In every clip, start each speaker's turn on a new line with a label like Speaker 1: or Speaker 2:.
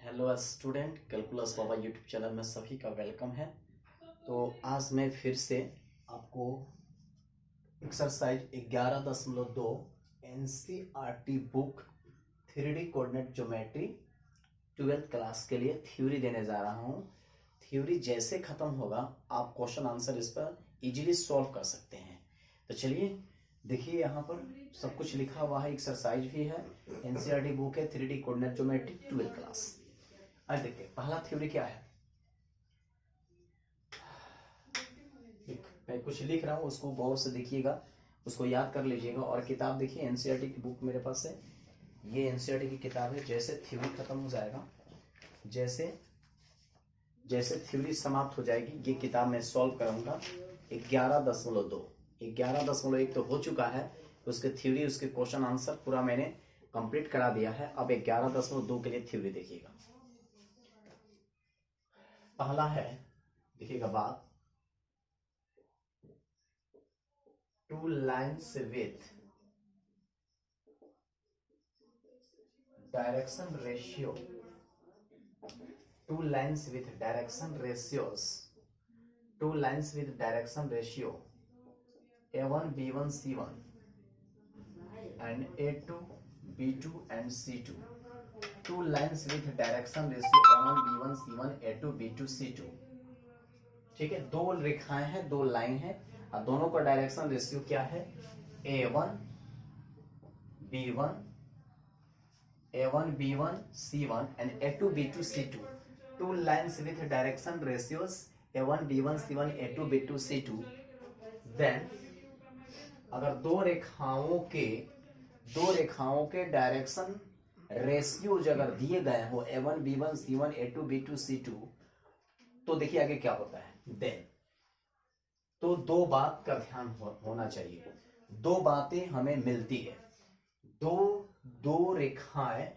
Speaker 1: Hello student, calculus बाबा YouTube channel में सभी का वेलकम है। तो आज मैं फिर से आपको exercise 11.2 NCERT book 3D coordinate geometry 12th class के लिए थ्योरी देने जा रहा हूँ। थ्योरी जैसे खत्म होगा आप क्वेश्चन आंसर इस पर इजीली सॉल्व कर सकते हैं। तो चलिए देखिए, यहाँ पर सब कुछ लिखा हुआ है, एक्सरसाइज भी है, एनसीईआरटी बुक है 3D coordinate geometry 12th class. अब देखिए पहला थ्योरी क्या है। मैं कुछ लिख रहा हूँ, उसको गौर से देखिएगा, उसको याद कर लीजिएगा। और किताब देखिए, एनसीईआरटी की बुक मेरे पास है, ये एनसीईआरटी की किताब है। जैसे थ्योरी खत्म हो जाएगा, जैसे जैसे थ्योरी समाप्त हो जाएगी, ये किताब मैं सॉल्व करूंगा। 11.1 तो हो चुका है, उसके थ्योरी, उसके क्वेश्चन आंसर पूरा मैंने कंप्लीट करा दिया है। अब 11.2 के लिए थ्योरी देखिएगा। पहला है, देखिएगा बात, to lines with direction ratio, to lines with direction ratios, to lines with direction ratio A1 B1 C1 and A2 B2 and C2, two lines with direction ratio A1 B1 C1 A2 B2 C2। ठीक है, दो रेखाएं हैं, दो line है, और दोनों का डायरेक्शन रेशियो क्या है, A1 B1 C1 and A2 B2 C2। two lines with direction ratios A1 B1 C1 A2 B2 C2। then अगर दो रेखाओं के डायरेक्शन रेशियोज अगर दिए गए हो A1 B1 C1 A2 B2 C2, तो देखिए आगे क्या होता है। देन तो दो बात का ध्यान होना चाहिए, दो बातें हमें मिलती है। दो रेखाएं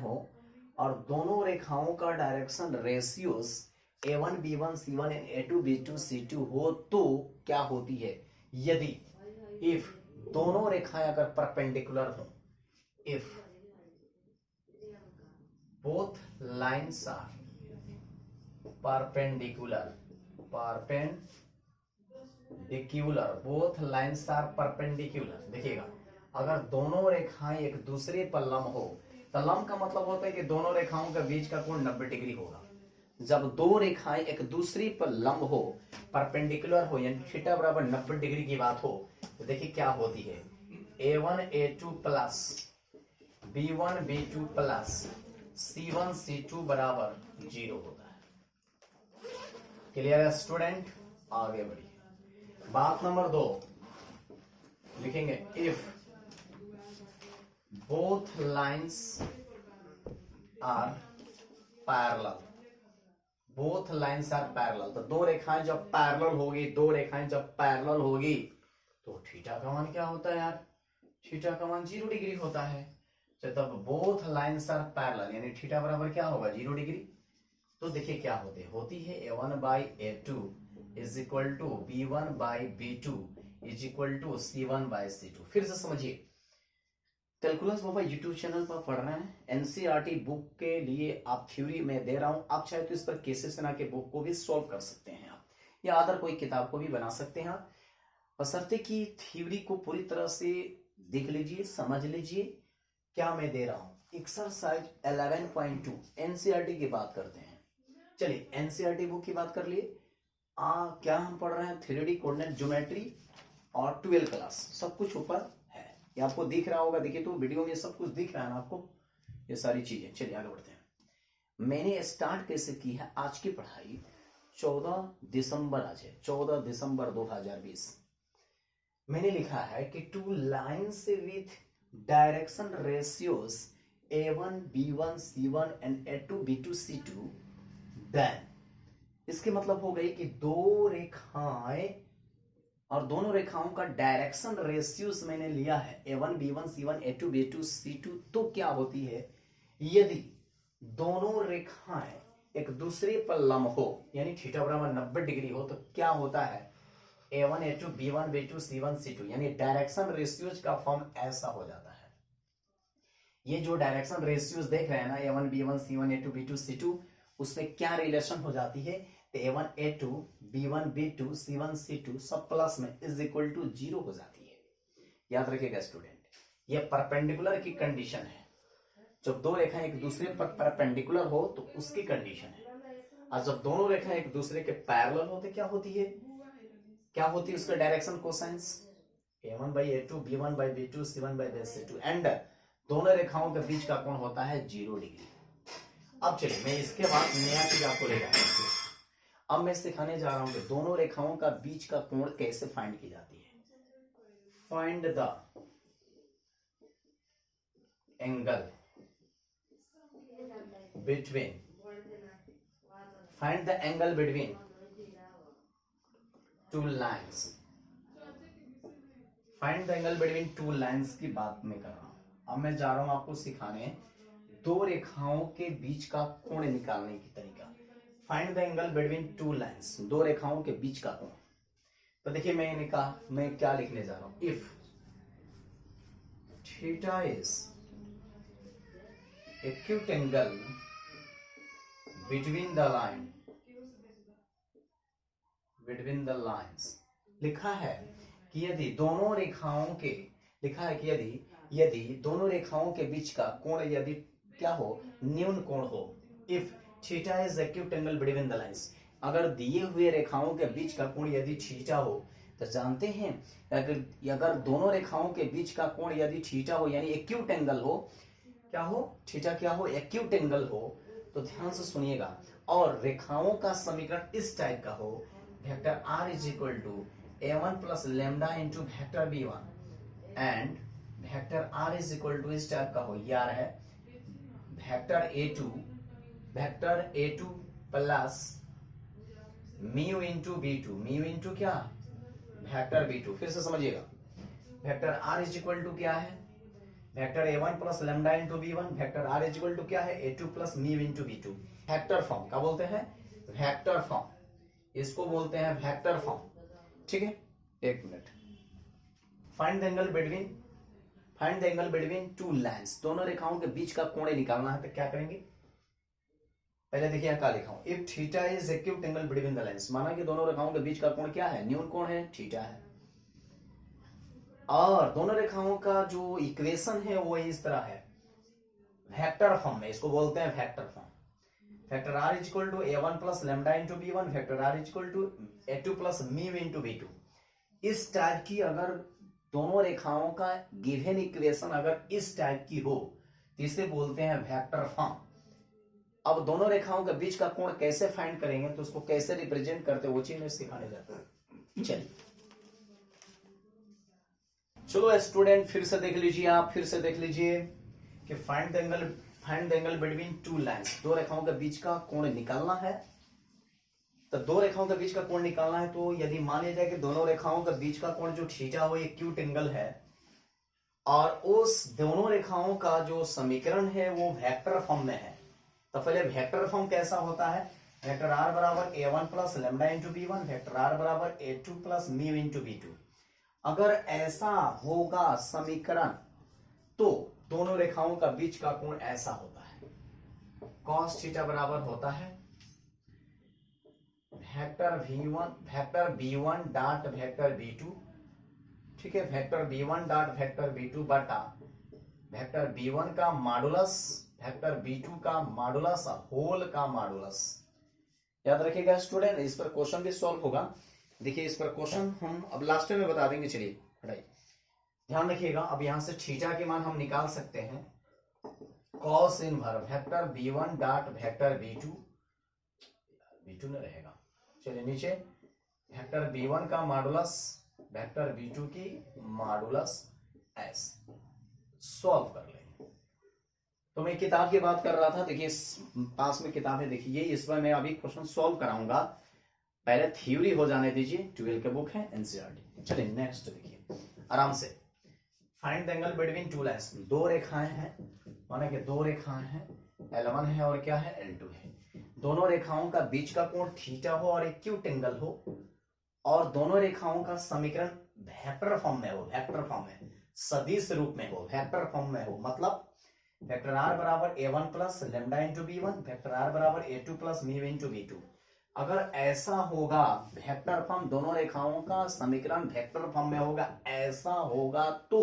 Speaker 1: हो और दोनों रेखाओं का direction ratios A1 B1 C1 A2 B2 C2 हो, तो क्या होती है, यदि इफ दोनों रेखाएं अगर परपेंडिकुलर हो, if both lines are perpendicular, both lines are perpendicular. देखिएगा, अगर दोनों रेखाएं एक दूसरे पर लंब हो, तो लंब का मतलब होता है कि दोनों रेखाओं के बीच का कोण 90 डिग्री होगा। जब दो रेखाएं एक दूसरी पर लंब हो, परपेंडिकुलर हो, यानी थीटा बराबर 90 डिग्री की बात हो, तो देखिए क्या होती है, A1 A2 plus B1 B2 plus C1 C2 बराबर 0 होता है। क्लियर है स्टूडेंट? आगे बढ़िए, बात नंबर 2 लिखेंगे, if both lines are parallel, both lines are parallel, तो दो रेखाएं जब पैरेलल होगी, तो थीटा का मान क्या होता है यार, थीटा का मान 0 डिग्री होता है। तो तब बोथ लाइन्स आर पैरेलल, यानी थीटा बराबर क्या होगा, 0 डिग्री। तो देखिए क्या होती है A1 by A2 is equal to B1 by B2 is equal to C1 by C2। फिर से समझिए, कैलकुलस बाबा यूट्यूब चैनल पर पढ़ रहे हैं, एनसीईआरटी बुक के लिए आप थ्योरी में दे रहा हूं, आप चाहे तो इस पर केसेस बना के बुक को भी सॉल्व कर सकते हैं आप, या अदर कोई किताब को भी बना सकते हैं आप, बशर्ते कि थ्योरी को पूरी तरह से देख लीजिए, समझ लीजिए क्या मैं दे रहा हूं। एक्सरसाइज 11.2 एनसीईआरटी की बात करते हैं। चलिए एनसीईआरटी बुक की बात कर लिए। क्या हम पढ़ रहे हैं, 3D कोऑर्डिनेट ज्योमेट्री और 12th क्लास, सब कुछ ऊपर है, ये आपको दिख रहा होगा। देखिए तो वीडियो में सब कुछ दिख रहा है ना आपको, ये सारी चीजें। चलिए आगे बढ़ते हैं। मैंने स्टार्ट कैसे की है आज की पढ़ाई, 14 दिसंबर आज है, 14 दिसंबर 2020। मैंने लिखा है कि two lines with direction ratios A1 B1 C1 and A2 B2 C2, then इसके मतलब हो गई कि दो रेखाएं और दोनों रेखाओं का डायरेक्शन रेशियोज मैंने लिया है A1 B1 C1 A2 B2 C2, तो क्या होती है, यदि दोनों रेखाएं एक दूसरे पर लंब हो, यानी थीटा बराबर 90 डिग्री हो, तो क्या होता है, A1 A2 B1 B2 C1 C2, यानी डायरेक्शन रेशियोज का फॉर्म ऐसा हो जाता है। ये जो डायरेक्शन रेशियोज देख रहे हैं ना, A1 B1 C1 A2 B2 C2, उसमें क्या रिलेशन हो जाती है, तो A1 A2 B1 B2 C1 C2 सब प्लस में इज इक्वल टू 0 हो जाती है। याद रखिएगा स्टूडेंट, ये परपेंडिकुलर की कंडीशन है। जब दो रेखाएं एक दूसरे पर परपेंडिकुलर हो तो उसकी कंडीशन है, और जब दोनों रेखाएं एक दूसरे के पैरेलल हो तो क्या होती है, क्या होती है उसका direction cosines, A1 by A2 B1 by B2 C1 by C2, and दोनों रेखाओं के बीच का कोण होता है 0 डिग्री। अब चलिए मैं इसके बाद नया चीज आपको ले जाता हूं। अब मैं सिखाने जा रहा हूं कि दोनों रेखाओं का बीच का कोण कैसे फाइंड की जाती है। Find the angle between, find the angle between two lines, find the angle between two lines की बात मैं कर रहा हूं। अब मैं जा रहा हूं आपको सिखाने दो रेखाओं के बीच का कोण निकालने की तरीका। Find the angle between two lines, दो रेखाओं के बीच का कोण। तो देखिए मैंने कहा मैं क्या लिखने जा रहा हूं, if theta is acute angle between the line, between the lines, लिखा है कि यदि दोनों रेखाओं के, लिखा है कि यदि दोनों रेखाओं के बीच का कोण यदि क्या हो, न्यून कोण हो, if theta is acute angle between the lines, अगर दिए हुए रेखाओं के बीच का कोण यदि थीटा हो, तो जानते हैं अगर दोनों रेखाओं के बीच का कोण यदि थीटा हो यानी एक्यूट एंगल हो, क्या हो, थीटा क्या हो, एक्यूट एंगल हो, तो ध्यान से सुनिएगा, और रेखाओं का समीकरण इस टाइप का हो, vector R is equal to A1 plus lambda into vector B1, and vector R is equal to इस टाइप का हो, यार है vector A2 plus mu into B2, mu into क्या, वेक्टर B2। फिर से समझिएगा, vector R is equal to क्या है, vector A1 plus lambda into B1, vector R is equal to क्या है, A2 plus mu into B2। Vector form क्या बोलते हैं, वेक्टर फॉर्म, इसको बोलते हैं वेक्टर फॉर्म, ठीक है। एक minute, find the angle between, find the angle between two lines, दोनों रेखाओं के बीच का कोण निकालना है, तो क्या करेंगे, पहले देखिए क्या लिखा हूं, if theta is acute angle between the lines, माना कि दोनों रेखाओं के बीच का कोण क्या है, न्यून कोण है, थीटा है, और दोनों रेखाओं का जो इक्वेशन है वो इस तरह है, वेक्टर फॉर्म में, इसको बोलते हैं vector form. Vector R is equal to A1 plus lambda into B1, vector R is equal to A2 plus mu into B2। इस टाइप की अगर दोनों रेखाओं का गिवन इक्वेशन अगर इस टाइप की हो तो इसे बोलते हैं वेक्टर फॉर्म। अब दोनों रेखाओं के बीच का कोण कैसे फाइंड करेंगे, तो उसको कैसे रिप्रेजेंट करते वो चीज मैं सिखाने जाता हूं। चलिए चलो स्टूडेंट फिर से देख लीजिए, आप फिर से देख लीजिए कि find the angle between two lines, दो रेखाओं के बीच का कोण निकालना है। तो दो रेखाओं के बीच का कोण निकालना है, तो यदि मान लिया जाए कि दोनों रेखाओं के बीच का कोण जो थीटा हो एक्यूट एंगल है, और उस दोनों रेखाओं का जो समीकरण है वो वेक्टर फॉर्म में है, तो पहले वेक्टर फॉर्म कैसा होता है, वेक्टर R बराबर A1 plus lambda into B1, vector R बराबर A2 plus mu into B2। अगर ऐसा होगा समीकरण तो दोनों रेखाओं का बीच का कोण ऐसा होता है, cos थीटा बराबर होता है vector B1 dot vector B2, ठीक है, vector B1 dot vector B2 बटा वेक्टर B1 का मॉडुलस वेक्टर B2 का मॉडुलस होल का मॉडुलस। याद रखिएगा स्टूडेंट, इस पर क्वेश्चन भी सॉल्व होगा। देखिए इस पर क्वेश्चन हम अब लास्ट में बता देंगे। चलिए हटाइए, ध्यान रखिएगा। अब यहां से थीटा के मान हम निकाल सकते हैं, cos inverse vector B1 dot vector B2 न रहेगा। चलिए नीचे वेक्टर B1 का मॉडुलस वेक्टर B2 की मॉडुलस एस, सॉल्व कर लेंगे। तो मैं किताब की बात कर रहा था, देखिए पास में किताब है, देखिए इस पर मैं अभी क्वेश्चन सॉल्व कराऊंगा, पहले थ्योरी हो जाने दीजिए, 12 के बुक है एनसीईआरटी। चलिए नेक्स्ट देखिए आराम से, find the angle between two lines, दो रेखाएं हैं, माना कि दो रेखाएं हैं, L1 है और क्या है L2 है। दोनों रेखाओं का बीच का कोण थीटा हो और एक्यूट एंगल हो, और दोनों रेखाओं का समीकरण वेक्टर फॉर्म में हो, वेक्टर फॉर्म में, सदिश रूप में हो, वेक्टर फॉर्म में हो, मतलब वेक्टर आर बराबर a1 plus lambda into b1, vector R बराबर a2 plus mu into b2। अगर ऐसा होगा वेक्टर फॉर्म, दोनों रेखाओं का समीकरण वेक्टर फॉर्म में होगा, ऐसा होगा तो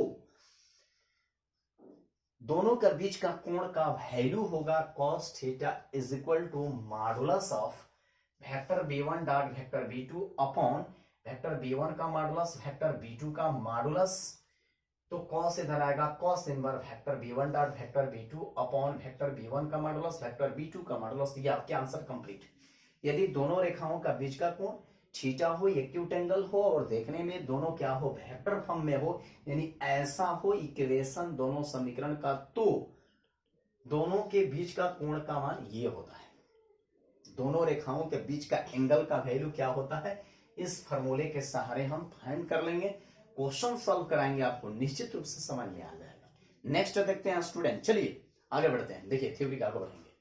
Speaker 1: दोनों के बीच का कोण का वैल्यू होगा cos theta is equal to modulus of vector b1 dot vector b2 upon vector b1 का मॉडुलस वेक्टर b2 का मॉडुलस। तो cos इधर आएगा cos inverse vector b1 dot vector b2 upon vector b1 का modulus vector b2 का modulus. ये आपके answer complete. यदि दोनों रेखाओं का बीच का कोण थीटा हो, एक्यूट एंगल हो और देखने में दोनों क्या हो, वेक्टर फॉर्म में हो, यानी ऐसा हो इक्वेशन दोनों समीकरण का, तो दोनों के बीच का कोण का मान ये होता है। दोनों रेखाओं के बीच का एंगल का वैल्यू क्या होता है, इस फॉर्मूले के सहारे हम फाइंड कर लेंगे। क्वेश्चन सॉल्व कराएंगे, आपको निश्चित रूप से समझ में आ जाएगा। नेक्स्ट देखते हैं स्टूडेंट, चलिए आगे बढ़ते हैं। देखिए थ्योरी का आगे बढ़ेंगे।